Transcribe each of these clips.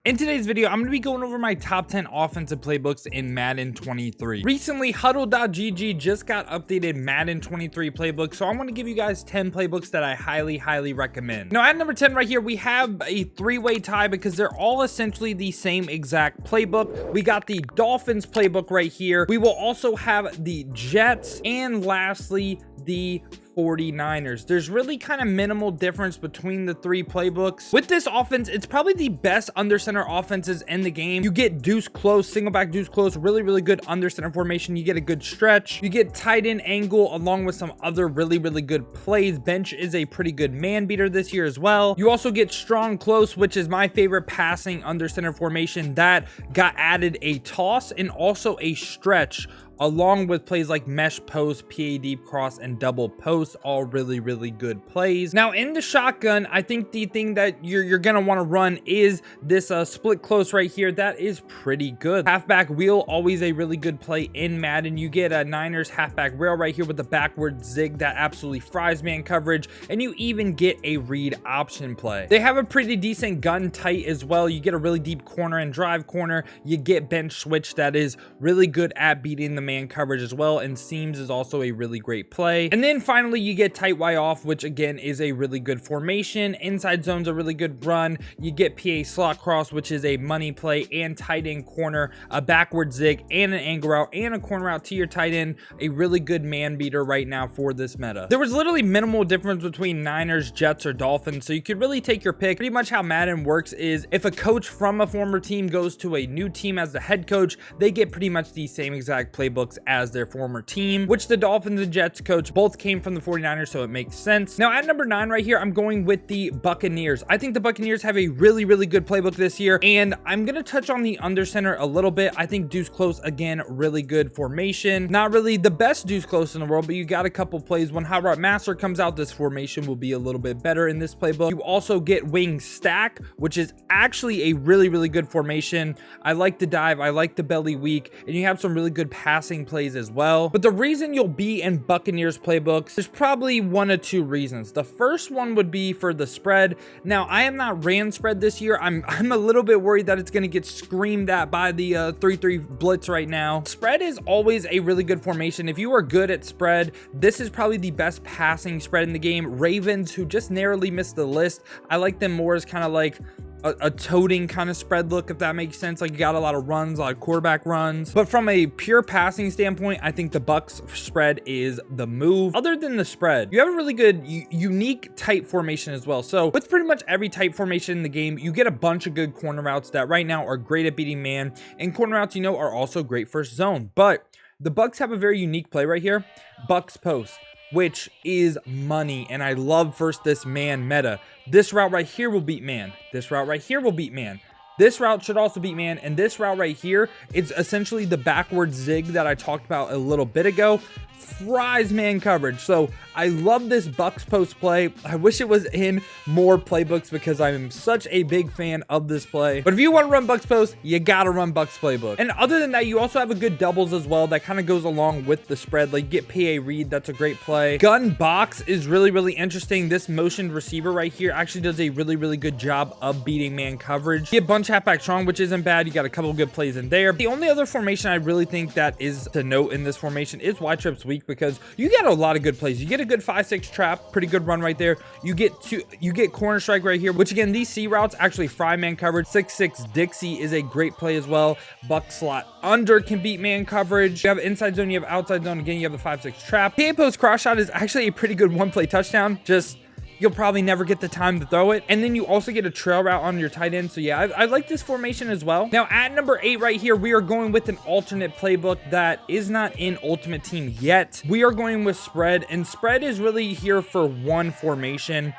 In today's video, I'm going to be going over my top 10 offensive playbooks in Madden 23. Recently, Huddle.gg just got updated Madden 23 playbook, so I'm going to give you guys 10 playbooks that I highly recommend. Now, at number 10 right here, we have a three-way tie because they're all essentially the same exact playbook. We got the Dolphins playbook right here. We will also have the Jets, and lastly, the 49ers. There's really kind of minimal difference between the three playbooks. With this offense, it's probably the best under center offenses in the game. You get deuce close, single back deuce close, really good under center formation. You get a good stretch. You get tight end angle along with some other really good plays. Bench is a pretty good man beater this year as well. You also get strong close, which is my favorite passing under center formation that got added a toss and also a stretch, along with plays like mesh post, PA deep cross, and double post, all really good plays. Now in the shotgun, I think the thing that you're gonna want to run is this split close right here. That is pretty good. Halfback wheel, always a really good play in Madden. You get a Niners halfback rail right here with the backward zig that absolutely fries man coverage, and you even get a read option play. They have a pretty decent gun tight as well. You get a really deep corner and drive corner. You get bench switch that is really good at beating the man coverage as well, and seams is also a really great play. And then finally you get tight Y off, which again is a really good formation. Inside zone's a really good run. You get PA slot cross, which is a money play, and tight end corner, a backward zig, and an angle route, and a corner route to your tight end. A really good man beater right now for this meta. There was literally minimal difference between Niners, Jets, or Dolphins, so you could really take your pick. Pretty much how Madden works is if a coach from a former team goes to a new team as the head coach, they get pretty much the same exact playbooks as their former team, which the Dolphins and Jets coach both came from the 49ers, so it makes sense. Now at number 9 right here, I'm going with the Buccaneers. I think the Buccaneers have a really good playbook this year, and I'm gonna touch on the under center a little bit. I think deuce close, again, really good formation. Not really the best deuce close in the world, but you got a couple plays. When Hot Route Master comes out, this formation will be a little bit better in this playbook. You also get wing stack, which is actually a really good formation. I like the dive, I like the belly weak, and you have some really good passing plays as well. But the reason you'll be in Buccaneers playbooks, there's probably one or two reasons. The first one would be for the spread. Now, I am not ran spread this year. I'm a little bit worried that it's going to get screamed at by the 3-3 blitz right now. Spread is always a really good formation. If you are good at spread, this is probably the best passing spread in the game. Ravens, who just narrowly missed the list, I like them more as kind of like a toting kind of spread look, if that makes sense. Like, you got a lot of runs, a lot of quarterback runs, but from a pure passing standpoint, I think the Bucks spread is the move. Other than the spread, you have a really good unique tight formation as well. So with pretty much every tight formation in the game, you get a bunch of good corner routes that right now are great at beating man, and corner routes, you know, are also great for zone. But the Bucks have a very unique play right here, Bucks post, which is money, and I love first this man meta. This route right here will beat man. This route right here will beat man. This route should also beat man, and this route right here, it's essentially the backward zig that I talked about a little bit ago. Fries man coverage. So I love this Bucks post play. I wish it was in more playbooks because I'm such a big fan of this play. But if you want to run Bucks post, you gotta run Bucks playbook. And other than that, you also have a good doubles as well that kind of goes along with the spread. Like, get PA read, that's a great play. Gun box is really interesting. This motioned receiver right here actually does a really good job of beating man coverage. Get bunch halfback strong, which isn't bad. You got a couple good plays in there. The only other formation I really think that is to note in this formation is wide trips weak, because you get a lot of good plays. You get a good 5-6 trap, pretty good run right there. You get corner strike right here, which again, these C routes actually fry man coverage. 6-6 Dixie is a great play as well. Buck slot under can beat man coverage. You have inside zone, you have outside zone. Again, you have the 5-6 trap. PA post cross shot is actually a pretty good one play touchdown. Just, you'll probably never get the time to throw it. And then you also get a trail route on your tight end. So yeah, I like this formation as well. Now at number 8 right here, we are going with an alternate playbook that is not in Ultimate Team yet. We are going with spread, and spread is really here for one formation.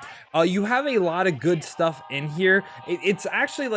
You have a lot of good stuff in here. It's actually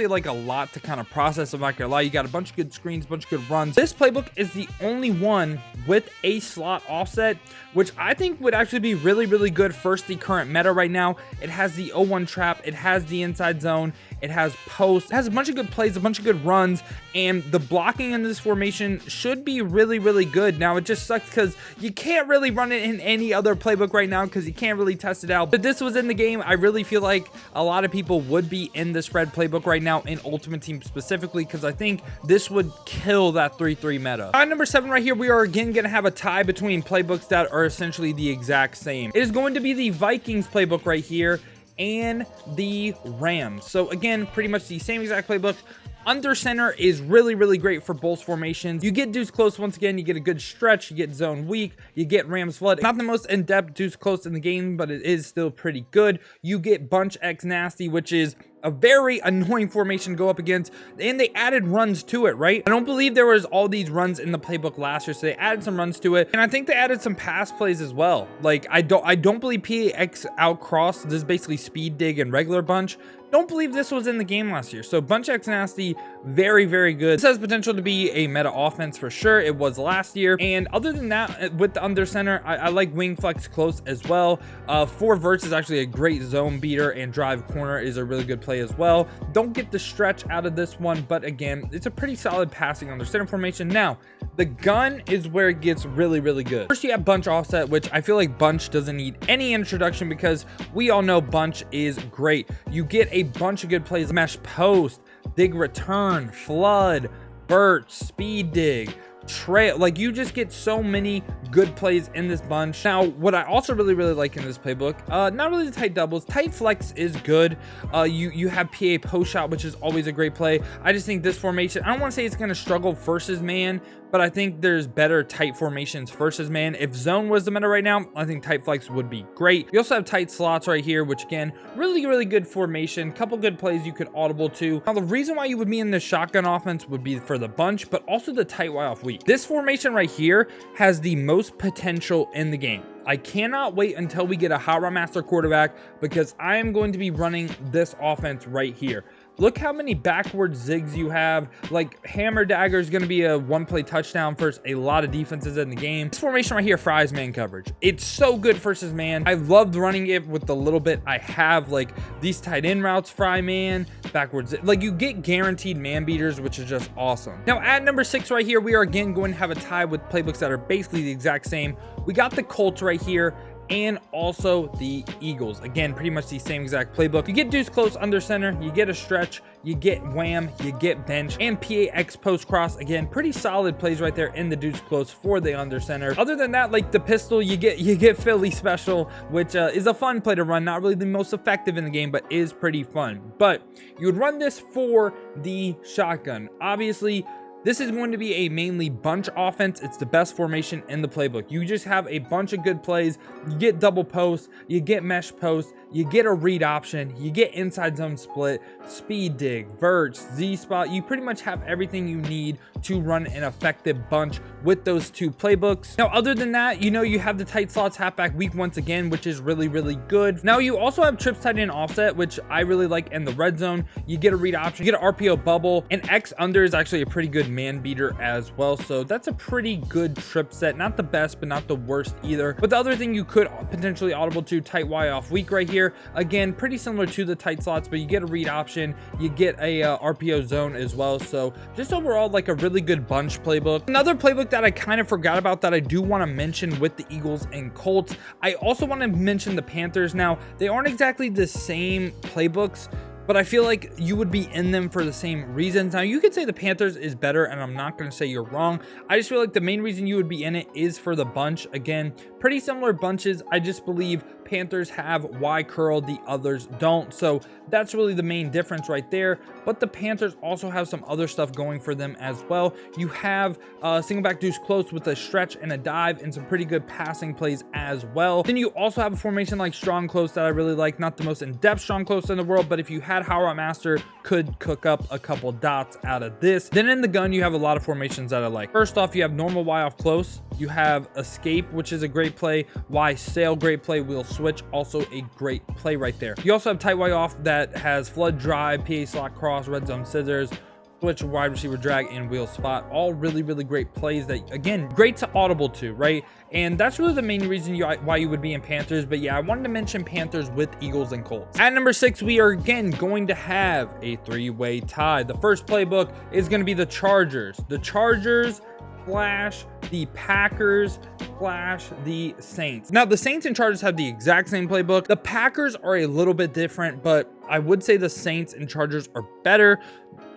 like a lot to kind of process. I'm not gonna lie. You got a bunch of good screens, bunch of good runs. This playbook is the only one with a slot offset, which I think would actually be really good first the current meta right now. It has the 0-1 trap, it has the inside zone, it has post, it has a bunch of good plays, a bunch of good runs, and the blocking in this formation should be really good. Now it just sucks because you can't really run it in any other playbook right now because you can't really test it out, but this was was in the game, I really feel like a lot of people would be in the spread playbook right now in Ultimate Team specifically, because I think this would kill that 3-3 meta. At number 7 right here, we are again going to have a tie between playbooks that are essentially the exact same. It is going to be the Vikings playbook right here and the Rams. So again, pretty much the same exact playbook. Under center is really great for both formations. You get deuce close once again, you get a good stretch, you get zone weak, you get Rams flood. Not the most in-depth deuce close in the game, but it is still pretty good. You get bunch X nasty, which is a very annoying formation to go up against, and they added runs to it, right? I don't believe there was all these runs in the playbook last year, so they added some runs to it, and I think they added some pass plays as well. Like I don't believe PAX out cross. This is basically speed dig and regular bunch. Don't believe this was in the game last year. So bunch X nasty, very good. This has potential to be a meta offense for sure. It was last year. And other than that, with the under center, I like wing flex close as well. 4 verts is actually a great zone beater, and drive corner is a really good play as well. Don't get the stretch out of this one, but again, it's a pretty solid passing under center formation. Now, the gun is where it gets really good. First, you have bunch offset, which I feel like bunch doesn't need any introduction because we all know bunch is great. You get a bunch of good plays: mesh post, dig return, flood, burst, speed dig, trail. Like, you just get so many good plays in this bunch. Now, what I also really like in this playbook, not really the tight doubles. Tight flex is good. You have PA post shot, which is always a great play. I just think this formation, I don't want to say it's going to struggle versus man, but I think there's better tight formations versus man. If zone was the meta right now, I think tight flex would be great. You also have tight slots right here, which again, really good formation. Couple good plays you could audible to. Now, the reason why you would be in this shotgun offense would be for the bunch, but also the tight Y off weak. This formation right here has the most potential in the game. I cannot wait until we get a hot rod master quarterback, because I am going to be running this offense right here. Look how many backward zigs you have. Like, hammer dagger is going to be a 1-play touchdown versus a lot of defenses in the game. This formation right here fries man coverage. It's so good versus man. I loved running it with the little bit I have. Like, these tight end routes fry man, backwards. Like, you get guaranteed man beaters, which is just awesome. Now, at number 6 right here, we are again going to have a tie with playbooks that are basically the exact same. We got the Colts right here, and also the Eagles. Again, pretty much the same exact playbook. You get deuce close under center, you get a stretch, you get wham, you get bench, and PAX post cross. Again, pretty solid plays right there in the deuce close for the under center. Other than that, like the pistol, you get Philly special, which is a fun play to run. Not really the most effective in the game, but is pretty fun. But you would run this for the shotgun. Obviously, this is going to be a mainly bunch offense. It's the best formation in the playbook. You just have a bunch of good plays. You get double post, you get mesh post, you get a read option, you get inside zone split, speed dig, verge, Z spot. You pretty much have everything you need to run an effective bunch with those 2 playbooks. Now, other than that, you know, you have the tight slots halfback weak once again, which is really good. Now, you also have trips tight end offset, which I really like in the red zone. You get a read option, you get an RPO bubble, and X under is actually a pretty good man beater as well. So that's a pretty good trip set. Not the best, but not the worst either. But the other thing you could potentially audible to, tight Y off weak right here. Again, pretty similar to the tight slots, but you get a read option, you get a RPO zone as well. So just overall, like a really good bunch playbook. Another playbook that I kind of forgot about that I do want to mention with the Eagles and Colts, I also want to mention the Panthers. Now, they aren't exactly the same playbooks, but I feel like you would be in them for the same reasons. Now, you could say the Panthers is better, and I'm not going to say you're wrong. I just feel like the main reason you would be in it is for the bunch. Again, pretty similar bunches. I just believe Panthers have Y curl, the others don't. So that's really the main difference right there. But the Panthers also have some other stuff going for them as well. You have single back deuce close with a stretch and a dive and some pretty good passing plays as well. Then you also have a formation like strong close that I really like. Not the most in-depth strong close in the world, but if you had Howard Master, could cook up a couple dots out of this. Then in the gun, you have a lot of formations that I like. First off, you have normal Y off close. You have escape, which is a great play. Y sail, great play. Wheel switch, also a great play right there. You also have tight Y off that has flood drive, PA slot cross, red zone scissors, switch, wide receiver drag, and wheel spot. All really great plays that, again, great to audible to, right? And that's really the main reason why you would be in Panthers. But yeah, I wanted to mention Panthers with Eagles and Colts. At number 6, we are again going to have a 3-way tie. The first playbook is going to be the Chargers. The Chargers, slash the Packers slash the Saints. Now, the Saints and Chargers have the exact same playbook. The Packers are a little bit different, but I would say the Saints and Chargers are better.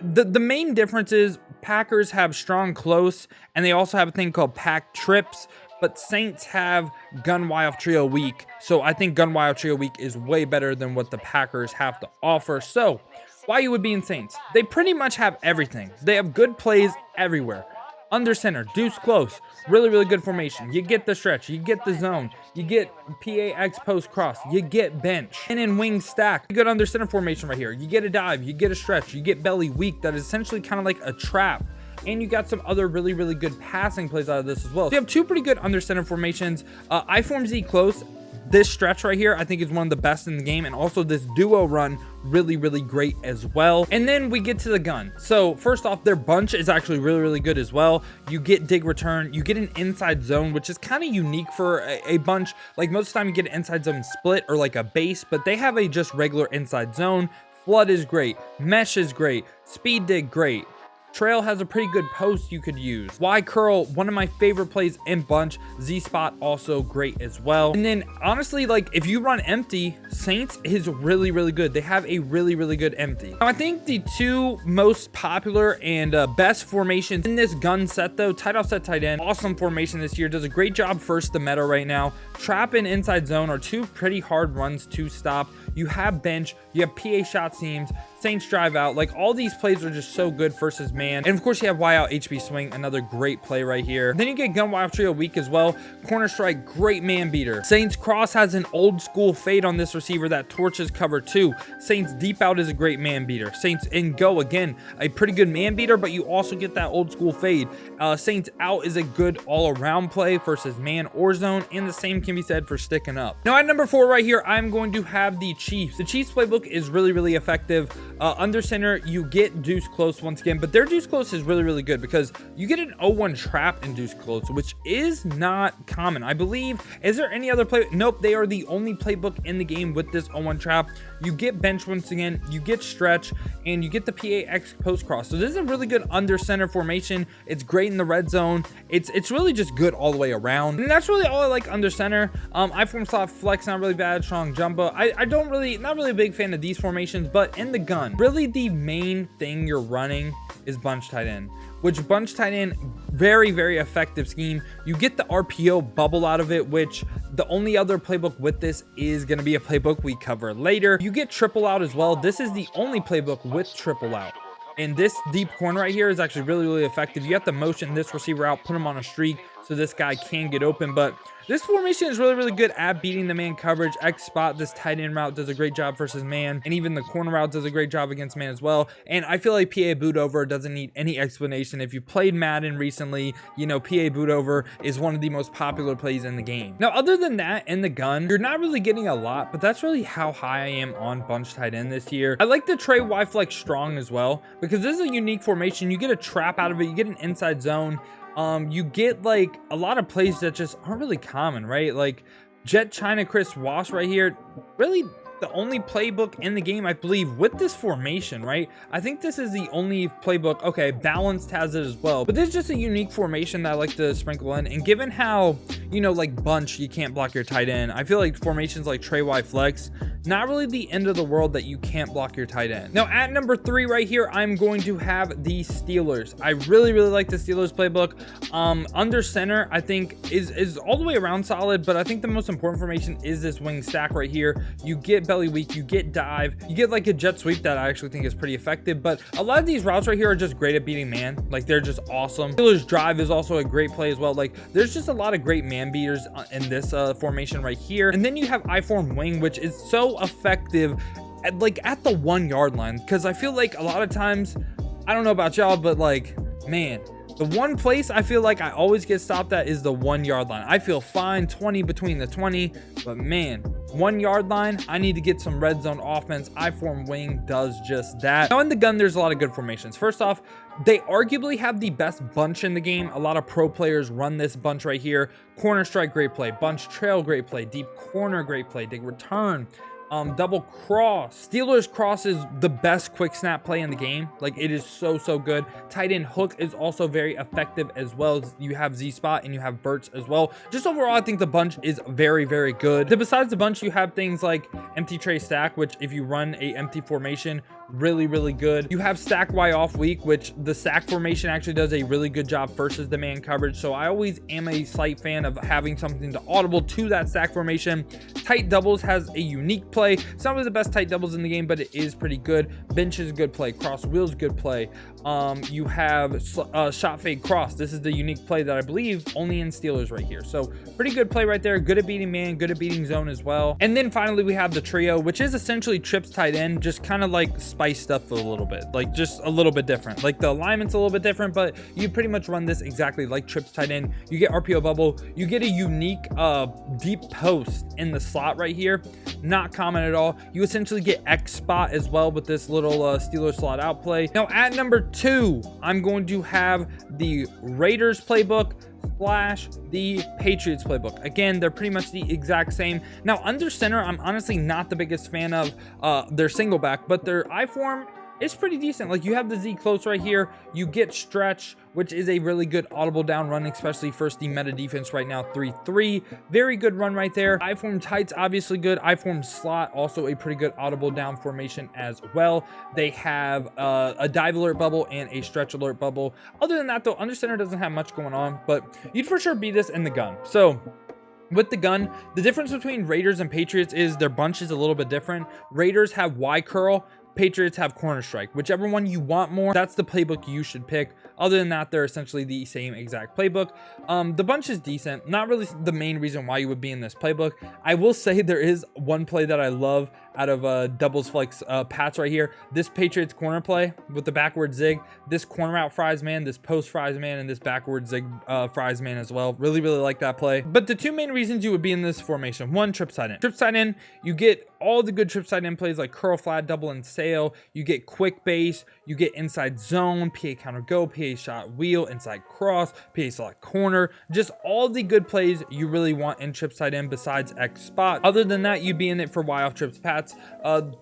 The main difference is Packers have strong close, and they also have a thing called pack trips, but Saints have gun wild trio weak. So I think gun wild trio weak is way better than what the Packers have to offer. So why you would be in Saints? They pretty much have everything. They have good plays everywhere. Under center, deuce close, really, really good formation. You get the stretch, you get the zone, you get PAX post cross, you get bench. And in wing stack, you get under center formation right here. You get a dive, you get a stretch, you get belly weak. That is essentially kind of like a trap. And you got some other really, really good passing plays out of this as well. So you have two pretty good under center formations. I form Z close. This stretch right here, I think, is one of the best in the game. And also this duo run, really, really great as well. And then we get to the gun. So first off, their bunch is actually really, really good as well. You get dig return. You get an inside zone, which is kind of unique for a bunch. Like most of the time you get an inside zone split or like a base, but they have a just regular inside zone. Flood is great. Mesh is great. Speed dig, great. Trail has a pretty good post you could use. Y curl, one of my favorite plays in bunch. Z spot also great as well. And then honestly, like if you run empty, Saints is really, really good. They have a really, really good empty. Now, I think the two most popular and best formations in this gun set though, tight offset tight end, awesome formation this year, does a great job first the meta right now. Trap and inside zone are two pretty hard runs to stop. You have bench, you have PA shot seams, Saints drive out. Like all these plays are just so good versus man. And of course you have Y out HB swing, another great play right here. Then you get gun wild trio weak as well. Corner strike, great man beater. Saints cross has an old school fade on this receiver that torches cover too. Saints deep out is a great man beater. Saints in go, again, a pretty good man beater, but you also get that old school fade. Saints out is a good all around play versus man or zone, and the same can be said for sticking up. Now at number 4 right here, I'm going to have the Chiefs. The Chiefs playbook is really, really effective. Under center, you get deuce close once again, but their deuce close is really, really good because you get an 0-1 trap in deuce close, which is not common. I believe, is there any other play? Nope, they are the only playbook in the game with this 0-1 trap. You get bench once again, you get stretch, and you get the PAX post cross. So this is a really good under center formation. It's great in the red zone. It's really just good all the way around. And that's really all I like under center. I form slot flex, not really bad. Strong jumbo. Not really a big fan of these formations, but in the gun, really the main thing you're running is bunch tight end, which bunch tight end, very, very effective scheme. You get the RPO bubble out of it, which the only other playbook with this is going to be a playbook we cover later. You get triple out as well. This is the only playbook with triple out. And this deep corner right here is actually really, really effective. You have to motion this receiver out, put him on a streak so this guy can get open. But this formation is really, really good at beating the man coverage. X spot, this tight end route does a great job versus man. And even the corner route does a great job against man as well. And I feel like PA boot over doesn't need any explanation. If you played Madden recently, you know PA boot over is one of the most popular plays in the game. Now, other than that, in the gun, you're not really getting a lot, but that's really how high I am on bunch tight end this year. I like the Trey Y flex strong as well, because this is a unique formation. You get a trap out of it. You get an inside zone. You get like a lot of plays that just aren't really common, right? Like Jet China Chris Wash right here, really the only playbook in the game, I believe, with this formation, right? I think this is the only playbook. Okay, Balanced has it as well, but this is just a unique formation that I like to sprinkle in. And given how, you know, like bunch, you can't block your tight end, I feel like formations like Trey Y flex, not really the end of the world that you can't block your tight end. Now at number 3 right here, I'm going to have the Steelers. I really, really like the Steelers playbook. Under center, I think is all the way around solid, but I think the most important formation is this wing stack right here. You get belly weak, you get dive, you get like a jet sweep that I actually think is pretty effective. But a lot of these routes right here are just great at beating man. Like they're just awesome. Steelers drive is also a great play as well. Like there's just a lot of great man beaters in this formation right here. And then you have I form wing, which is so effective at the 1 yard line, because I feel like a lot of times, I don't know about y'all, but like, man, the one place I feel like I always get stopped at is the 1 yard line. I feel fine 20 between the 20, but man, 1 yard line, I need to get some red zone offense. I form wing does just that. Now in the gun, there's a lot of good formations. First off, they arguably have the best bunch in the game. A lot of pro players run this bunch right here. Corner strike, great play. Bunch trail, great play. Deep corner, great play. Dig return. Double cross. Steelers cross is the best quick snap play in the game. Like, it is so good. Tight end hook is also very effective as well. You have Z spot and you have Verts as well. Just overall, I think the bunch is very good. Then besides the bunch, you have things like empty tray stack, which if you run a empty formation, really good. You have stack Y off week, which the stack formation actually does a really good job versus the man coverage. So I always am a slight fan of having something to audible to that stack formation. Tight doubles has a unique play. It's not really the best tight doubles in the game, but it is pretty good. Bench is a good play. Cross wheels, good play. You have shot fade cross. This is the unique play that I believe only in Steelers right here. So pretty good play right there. Good at beating man, good at beating zone as well. And then finally we have the trio, which is essentially trips tight end, just kind of like spiced up a little bit, like just a little bit different. Like the alignment's a little bit different, but you pretty much run this exactly like trips tight end. You get RPO bubble. You get a unique deep post in the slot right here. Not common at all. You essentially get X spot as well with this little Steelers slot out play. Now at number 2, I'm going to have the Raiders playbook / the Patriots playbook. Again, they're pretty much the exact same. Now under center, I'm honestly not the biggest fan of their single back, but their I form is pretty decent. Like, you have the Z close right here. You get stretch, which is a really good audible down run, especially first the meta defense right now, 3-3. Very good run right there. I form tights, obviously good. I form slot, also a pretty good audible down formation as well. They have a dive alert bubble and a stretch alert bubble. Other than that, though, under center doesn't have much going on, but you'd for sure beat this in the gun. So with the gun, the difference between Raiders and Patriots is their bunch is a little bit different. Raiders have Y curl. Patriots have corner strike. Whichever one you want more, that's the playbook you should pick. Other than that, they're essentially the same exact playbook. The bunch is decent. Not really the main reason why you would be in this playbook. I will say there is one play that I love out of doubles flex Pats right here. This Patriots corner play with the backward zig. This corner out fries man, this post fries man, and this backward zig fries man as well. Really like that play. But the two main reasons you would be in this formation: one, trips tight end. Trips tight end, you get all the good trips tight end plays like curl flat, double, and sail. You get quick base. You get inside zone, PA counter go, PA shot wheel, inside cross, PA select corner. Just all the good plays you really want in trips tight end besides X spot. Other than that, you'd be in it for Y off trips Pats.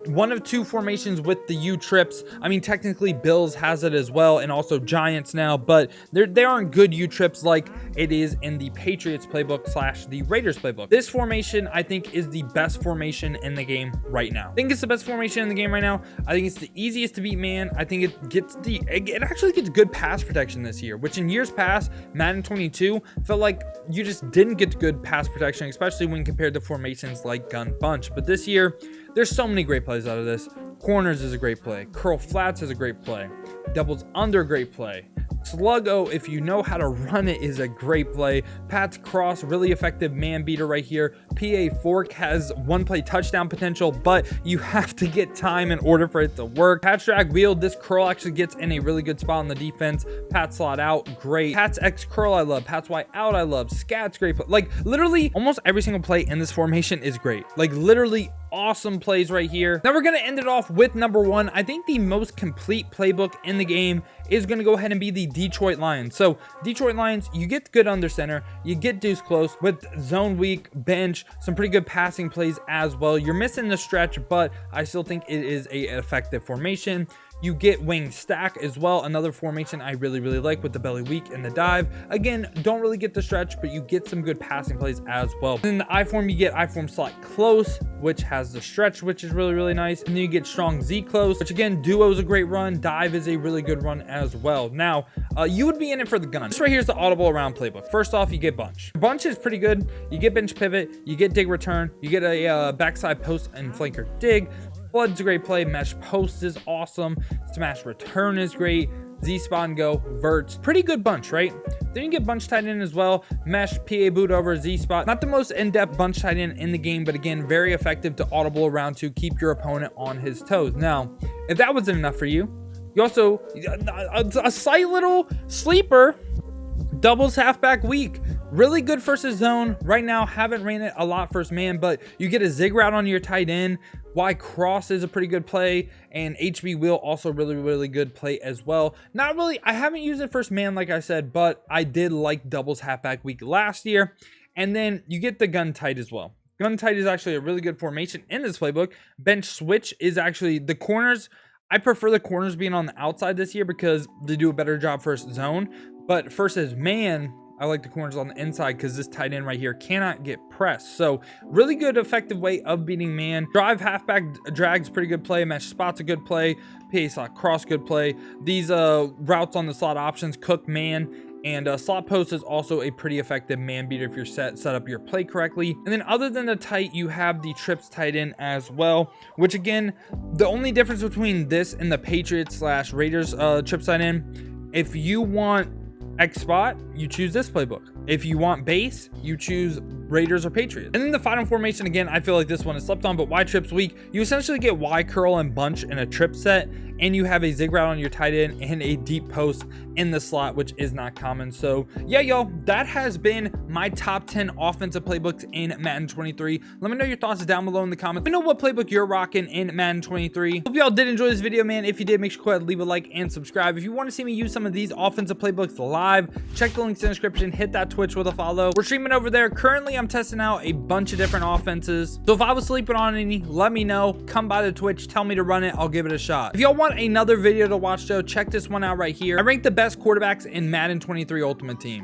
One of two formations with the U trips. I mean, technically Bills has it as well, and also Giants now, but they aren't good U trips like it is in the Patriots playbook / the Raiders playbook. This formation, I think, is the best formation in the game right now. I think it's the best formation in the game right now. I think it's the easiest to beat man. I think it actually gets good pass protection this year, which in years past, Madden 22 felt like you just didn't get good pass protection, especially when compared to formations like gun bunch. But this year, there's so many great plays out of this. Corners is a great play. Curl flats is a great play. Doubles under, great play. Sluggo, if you know how to run it, is a great play. Pat's cross, really effective man beater right here. PA fork has one play touchdown potential, but you have to get time in order for it to work. Pat's drag wheel, this curl actually gets in a really good spot on the defense. Pat slot out, great. Pat's X curl, I love. Pat's Y out, I love. Scat's great. Like, literally, almost every single play in this formation is great. Like, literally awesome plays right here. Now we're going to end it off with number 1. I think the most complete playbook in the game is going to go ahead and be the Detroit Lions. So Detroit Lions, you get good under center, you get deuce close with zone weak, bench, some pretty good passing plays as well. You're missing the stretch, but I still think it is a effective formation. You get wing stack as well, another formation I really like with the belly weak and the dive. Again, don't really get the stretch, but you get some good passing plays as well. And in the I form, you get I form slot close, which has the stretch, which is really nice. And then you get strong Z close, which again, duo is a great run. Dive is a really good run as well. Now, you would be in it for the gun. This right here is the audible around playbook. First off, you get bunch. Bunch is pretty good. You get bench pivot, you get dig return, you get a backside post and flanker dig. Flood's a great play. Mesh post is awesome. Smash return is great. Z spawn go, verts. Pretty good bunch, right? Then you get bunch tight end as well. Mesh, PA boot over, Z spot. Not the most in-depth bunch tight end in the game, but again, very effective to audible around to keep your opponent on his toes. Now, if that wasn't enough for you, you also, a slight little sleeper, doubles halfback weak. Really good versus zone. Right now, haven't ran it a lot versus man, but you get a zig route on your tight end. Y cross is a pretty good play, and HB wheel also really good play as well. Not really, I haven't used it first man like I said, but I did like doubles halfback week last year. And then you get the gun tight as well. Gun tight is actually a really good formation in this playbook. Bench switch is actually the corners. I prefer the corners being on the outside this year because they do a better job versus zone. But versus man, I like the corners on the inside because this tight end right here cannot get pressed. So really good, effective way of beating man. Drive halfback drag's pretty good play. Mesh spot's a good play. PA slot cross, good play. These routes on the slot options, cook man. And slot post is also a pretty effective man beater if you're set up your play correctly. And then other than the tight, you have the trips tight end as well, which again, the only difference between this and the Patriots / Raiders trips tight end, if you want X spot, you choose this playbook. If you want base, you choose Raiders or Patriots. And then the final formation, again, I feel like this one is slept on, but Y trips weak. You essentially get Y curl and bunch in a trip set, and you have a zig route on your tight end and a deep post in the slot, which is not common. So yeah, y'all, that has been my top 10 offensive playbooks in Madden 23. Let me know your thoughts down below in the comments. Let me know what playbook you're rocking in Madden 23. Hope y'all did enjoy this video, man. If you did, make sure to go ahead and leave a like and subscribe. If you want to see me use some of these offensive playbooks live, check the links in the description, hit that Twitch with a follow. We're streaming over there. Currently, I'm testing out a bunch of different offenses. So if I was sleeping on any, let me know. Come by the Twitch, tell me to run it. I'll give it a shot. If y'all want another video to watch though, check this one out right here. I ranked the best quarterbacks in Madden 23 Ultimate Team.